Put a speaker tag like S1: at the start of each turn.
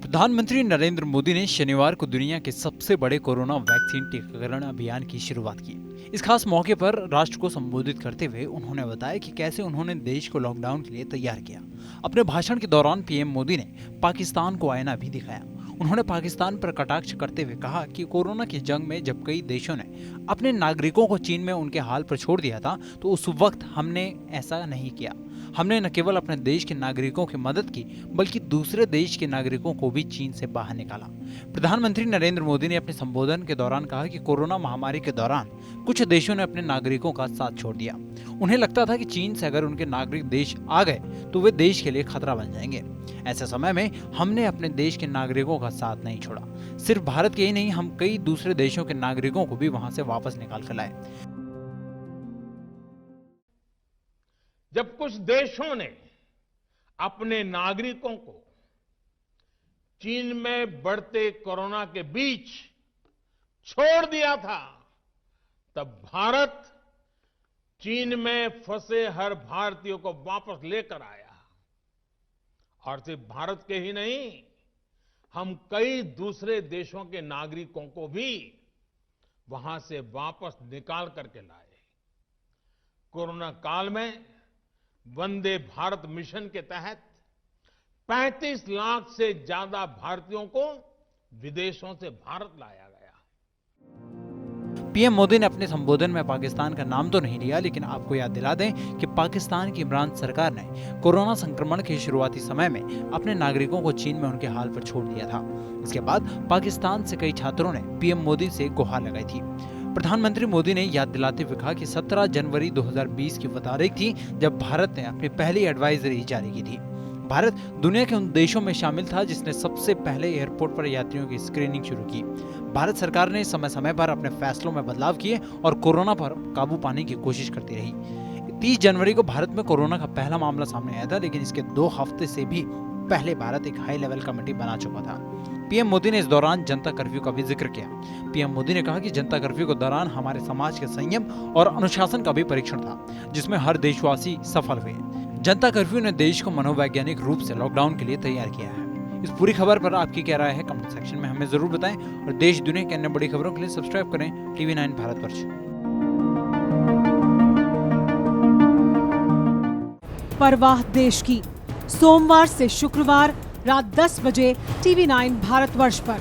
S1: प्रधानमंत्री नरेंद्र मोदी ने शनिवार को दुनिया के सबसे बड़े कोरोना वैक्सीन टीकाकरण अभियान की शुरुआत की। इस खास मौके पर राष्ट्र को संबोधित करते हुए उन्होंने बताया कि कैसे उन्होंने देश को लॉकडाउन के लिए तैयार किया। अपने भाषण के दौरान पीएम मोदी ने पाकिस्तान को आईना भी दिखाया। उन्होंने पाकिस्तान पर कटाक्ष करते हुए कहा कि कोरोना की जंग में जब कई देशों ने अपने नागरिकों को चीन में उनके हाल पर छोड़ दिया था, तो उस वक्त हमने ऐसा नहीं किया। हमने न केवल अपने देश के नागरिकों की मदद की, बल्कि दूसरे देश के नागरिकों को भी चीन से बाहर निकाला। प्रधानमंत्री नरेंद्र मोदी ने अपने संबोधन के दौरान कहा कि कोरोना महामारी के दौरान कुछ देशों ने अपने नागरिकों का साथ छोड़ दिया। उन्हें लगता था कि चीन से अगर उनके नागरिक देश आ गए तो वे देश के लिए खतरा बन जाएंगे। ऐसे समय में हमने अपने देश के नागरिकों का साथ नहीं छोड़ा। सिर्फ भारत के ही नहीं, हम कई दूसरे देशों के नागरिकों को भी वहां से वापस निकाल कर लाए।
S2: जब कुछ देशों ने अपने नागरिकों को चीन में बढ़ते कोरोना के बीच छोड़ दिया था, तब भारत चीन में फंसे हर भारतीय को वापस लेकर आया। और सिर्फ भारत के ही नहीं, हम कई दूसरे देशों के नागरिकों को भी वहां से वापस निकाल करके लाए। कोरोना काल में वंदे भारत मिशन के तहत 35 लाख से ज्यादा भारतीयों को विदेशों से भारत लाया गया।
S1: पीएम मोदी ने अपने संबोधन में पाकिस्तान का नाम तो नहीं लिया, लेकिन आपको याद दिला दें कि पाकिस्तान की इमरान सरकार ने कोरोना संक्रमण के शुरुआती समय में अपने नागरिकों को चीन में उनके हाल पर छोड़ दिया था। इसके बाद पाकिस्तान से कई छात्रों ने पीएम मोदी से गुहार लगाई थी। प्रधानमंत्री मोदी ने याद दिलाते हुए कहा कि 17 जनवरी 2020 की वो तारीख थी जब भारत ने अपनी पहली एडवाइजरी जारी की थी। भारत दुनिया के उन देशों में शामिल था जिसने सबसे पहले एयरपोर्ट पर यात्रियों की स्क्रीनिंग शुरू की। भारत सरकार ने समय समय पर अपने फैसलों में बदलाव किए और कोरोना पर काबू पाने की कोशिश करती रही। 30 जनवरी को भारत में कोरोना का पहला मामला सामने आया था, लेकिन इसके 2 हफ्ते से भी पहले भारत एक हाई लेवल कमेटी बना चुका था। पीएम मोदी ने इस दौरान जनता कर्फ्यू का भी जिक्र किया। पीएम मोदी ने कहा कि जनता कर्फ्यू के दौरान हमारे समाज के संयम और अनुशासन का भी परीक्षण था, जिसमें हर देशवासी सफल हुए। जनता कर्फ्यू ने देश को मनोवैज्ञानिक रूप से लॉकडाउन के लिए तैयार किया है। इस पूरी खबर पर आपकी क्या राय है, कमेंट सेक्शन में हमें जरूर बताएं और देश दुनिया की अन्य बड़ी खबरों के लिए सब्सक्राइब करें TV9 भारतवर्ष।
S3: परवाह देश की, सोमवार से शुक्रवार रात 10 बजे TV9 भारतवर्ष पर।